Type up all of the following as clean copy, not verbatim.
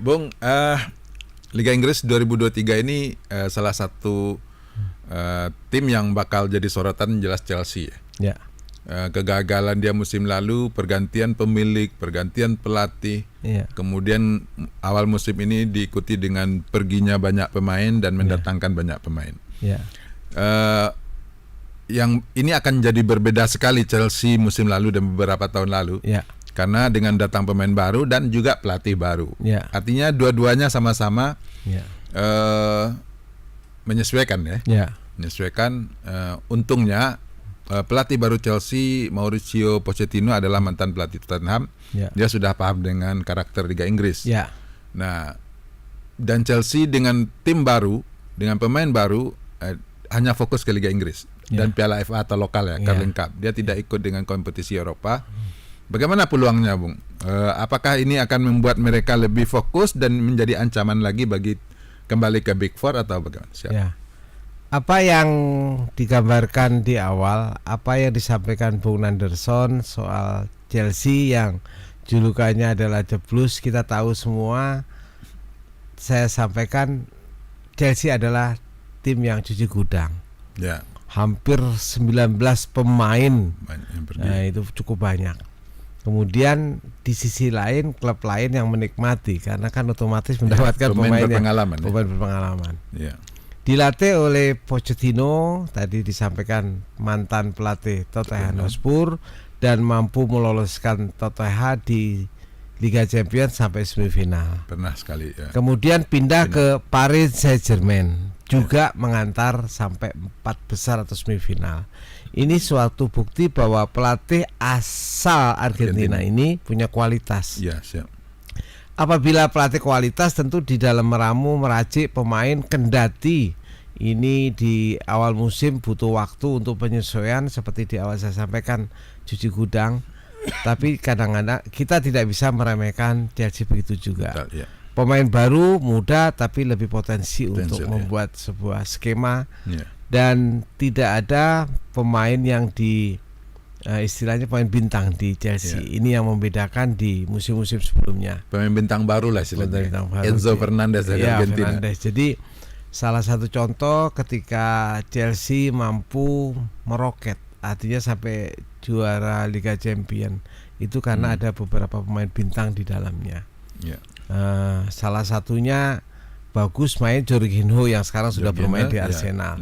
Bung, Liga Inggris 2023 ini salah satu tim yang bakal jadi sorotan jelas Chelsea. Ya. Kegagalan dia musim lalu, pergantian pemilik, pergantian pelatih, kemudian awal musim ini diikuti dengan perginya banyak pemain dan mendatangkan banyak pemain. Yang ini akan jadi berbeda sekali Chelsea musim lalu dan beberapa tahun lalu, karena dengan datang pemain baru dan juga pelatih baru. Artinya dua-duanya sama-sama menyesuaikan menyesuaikan. Untungnya pelatih baru Chelsea, Mauricio Pochettino, adalah mantan pelatih Tottenham. Dia sudah paham dengan karakter Liga Inggris. Nah, dan Chelsea dengan tim baru, dengan pemain baru, hanya fokus ke Liga Inggris dan Piala FA atau lokal Carling Cup. Dia tidak ikut dengan kompetisi Eropa. Bagaimana peluangnya, Bung? Apakah ini akan membuat mereka lebih fokus dan menjadi ancaman lagi bagi kembali ke Big Four atau bagaimana? Apa yang digambarkan di awal, apa yang disampaikan Bung Nanderson soal Chelsea yang julukannya adalah The Blues, kita tahu semua. Saya sampaikan Chelsea adalah tim yang cuci gudang. Hampir 19 pemain. Nah, itu cukup banyak. Kemudian di sisi lain klub lain yang menikmati, karena kan otomatis mendapatkan pemain berpengalaman. Dilatih oleh Pochettino, tadi disampaikan mantan pelatih Tottenham Hotspur, dan mampu meloloskan Tottenham di Liga Champions sampai semifinal. Pernah sekali. Kemudian pindah ke Paris Saint-Germain, juga mengantar sampai 4 besar atau semifinal. Ini suatu bukti bahwa pelatih asal Argentina ini punya kualitas. Apabila pelatih kualitas, tentu di dalam meramu meracik pemain, kendati ini di awal musim butuh waktu untuk penyesuaian, seperti di awal saya sampaikan, cuci gudang. Tapi kadang-kadang kita tidak bisa meremehkan Chelsea begitu juga. Pemain baru, muda, tapi lebih potensi untuk membuat sebuah skema. Dan tidak ada pemain yang istilahnya pemain bintang di Chelsea. Ini yang membedakan di musim-musim sebelumnya. Pemain bintang baru lah istilahnya. Enzo Fernandez dari Argentina. Jadi salah satu contoh ketika Chelsea mampu meroket, artinya sampai juara Liga Champions, itu karena ada beberapa pemain bintang di dalamnya. Salah satunya bagus main Jorginho yang sekarang sudah bermain di Arsenal.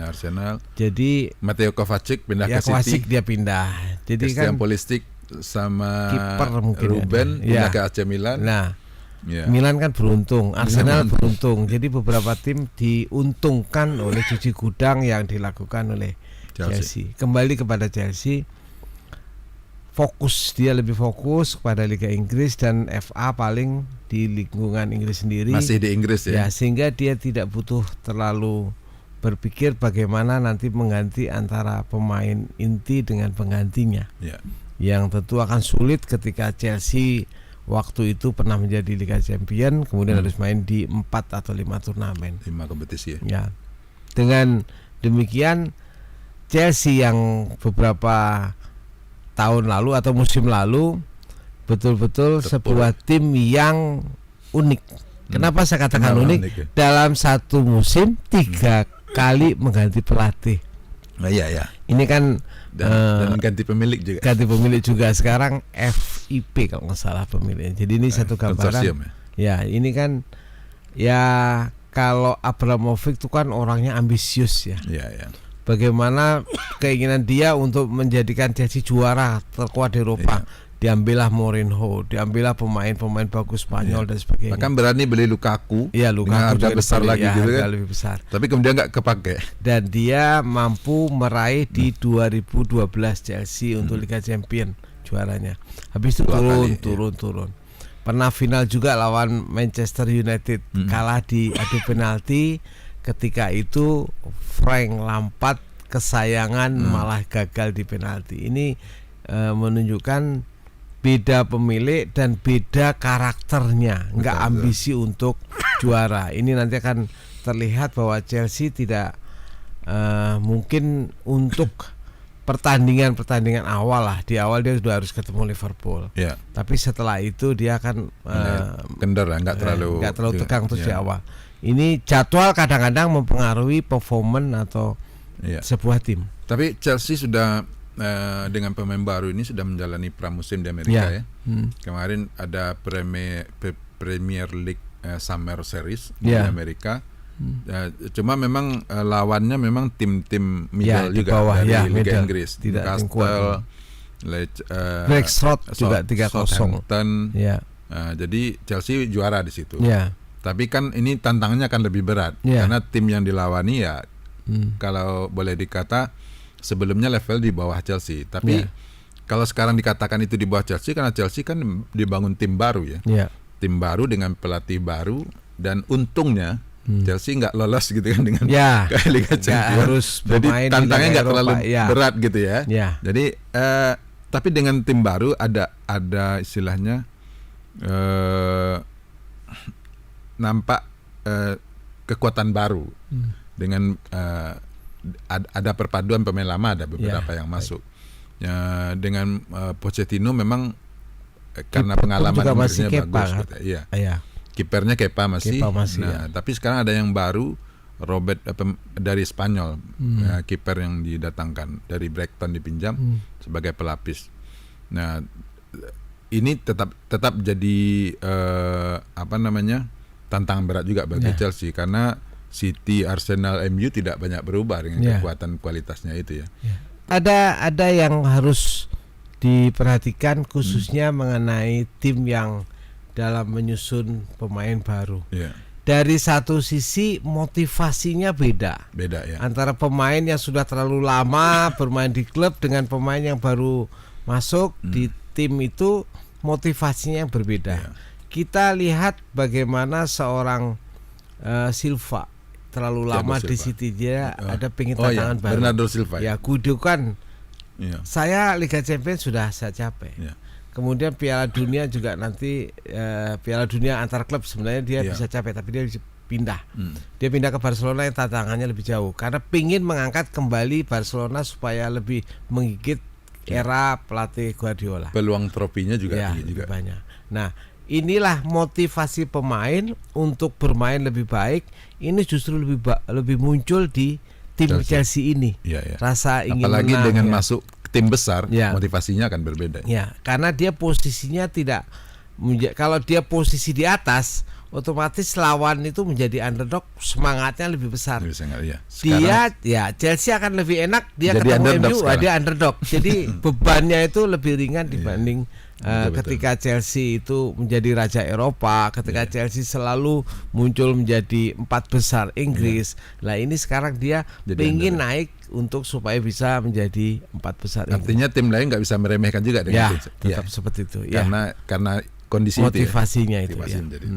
Jadi Mateo Kovacic pindah ke City. Kovacic dia pindah. Jadi Christian kan Pulisic sama kiper mungkin Ruben pindah ke AC Milan. Milan kan beruntung, Arsenal beruntung. Jadi beberapa tim diuntungkan oleh cuci gudang yang dilakukan oleh Chelsea. Kembali kepada Chelsea, dia lebih fokus kepada Liga Inggris dan FA paling di lingkungan Inggris sendiri. Masih di Inggris sehingga dia tidak butuh terlalu berpikir bagaimana nanti mengganti antara pemain inti dengan penggantinya. Yang tentu akan sulit ketika Chelsea waktu itu pernah menjadi Liga Champions, kemudian harus main di 4 atau 5 turnamen, 5 kompetisi. Dengan demikian Chelsea yang beberapa tahun lalu atau musim lalu betul-betul sebuah tim yang unik. Kenapa saya katakan unik? Dalam satu musim 3 kali mengganti pelatih. Ini kan dan ganti pemilik juga. Ganti pemilik juga. Sekarang FIP kalau nggak salah pemiliknya. Jadi ini satu gambaran. Ini kan kalau Abramovich itu kan orangnya ambisius Bagaimana keinginan dia untuk menjadikan Chelsea juara terkuat di Eropa. Diambillah Mourinho, diambillah pemain-pemain bagus Spanyol dan sebagainya. Bahkan berani beli Lukaku, Lukaku harga besar lagi gitu kan. Lebih besar. Tapi kemudian nggak kepake. Dan dia mampu meraih di 2012 Chelsea untuk Liga Champions juaranya. Habis itu turun. Pernah final juga lawan Manchester United, kalah di adu penalti. Ketika itu Frank Lampard kesayangan malah gagal di penalti. Ini menunjukkan beda pemilik dan beda karakternya, nggak ambisi untuk juara. Ini nanti akan terlihat bahwa Chelsea tidak mungkin untuk pertandingan awal lah, di awal dia sudah harus ketemu Liverpool. Tapi setelah itu dia akan kendor lah, nggak terlalu tegang terus di awal. Ini jadwal kadang-kadang mempengaruhi performan atau sebuah tim. Tapi Chelsea sudah dengan pemain baru ini sudah menjalani pramusim di Amerika ya. Kemarin ada Premier League Summer Series di Amerika. Cuma memang lawannya memang tim-tim middle juga bawah, dari Liga middle. Inggris, Tidak Newcastle, Blackstone juga 3-0. Southampton. Jadi Chelsea juara di situ. Tapi kan ini tantangannya akan lebih berat karena tim yang dilawani ya kalau boleh dikata sebelumnya level di bawah Chelsea. Tapi kalau sekarang dikatakan itu di bawah Chelsea karena Chelsea kan dibangun tim baru ya. Tim baru dengan pelatih baru dan untungnya Chelsea nggak lolos gitu kan dengan Liga Champions. Jadi tantangannya nggak terlalu berat gitu ya. Jadi tapi dengan tim baru ada istilahnya nampak kekuatan baru dengan ada perpaduan pemain lama, ada beberapa yang masuk. Dengan Pochettino memang karena pengalaman Inggrisnya bagus gitu. Kipernya Kepa masih. Tapi sekarang ada yang baru, Robert dari Spanyol, kiper yang didatangkan dari Brighton dipinjam sebagai pelapis. Nah, ini tetap jadi tantangan berat juga bagi Chelsea karena City, Arsenal, MU tidak banyak berubah dengan kekuatan kualitasnya itu ya. Ada yang harus diperhatikan khususnya mengenai tim yang dalam menyusun pemain baru. Dari satu sisi motivasinya beda ya. Antara pemain yang sudah terlalu lama bermain di klub dengan pemain yang baru masuk di tim itu motivasinya yang berbeda. Kita lihat bagaimana seorang Silva terlalu lama di City, dia ada pengen tantangan baru. Bernardo Silva. Kudukan. Saya Liga Champions sudah saya capai. Kemudian Piala Dunia juga nanti Piala Dunia antar klub sebenarnya dia bisa capai, tapi dia bisa pindah. Dia pindah ke Barcelona yang tantangannya lebih jauh karena pingin mengangkat kembali Barcelona supaya lebih menggigit era pelatih Guardiola. Peluang trofinya juga lebih banyak. Nah, inilah motivasi pemain untuk bermain lebih baik. Ini justru lebih muncul di tim Chelsea ini. Rasa ingin apalagi menang, dengan masuk tim besar, motivasinya akan berbeda. Karena dia posisinya tidak kalau dia posisi di atas, otomatis lawan itu menjadi underdog, semangatnya lebih besar. Chelsea akan lebih enak dia ketemu MU, dia underdog. Jadi bebannya itu lebih ringan dibanding ketika Chelsea itu menjadi raja Eropa, ketika Chelsea selalu muncul menjadi 4 besar Inggris. Ini sekarang dia ingin naik untuk supaya bisa menjadi 4 besar. Artinya tim lain nggak bisa meremehkan juga dengan tetap seperti itu. Karena kondisi motivasinya itu. Motivasi menjadi.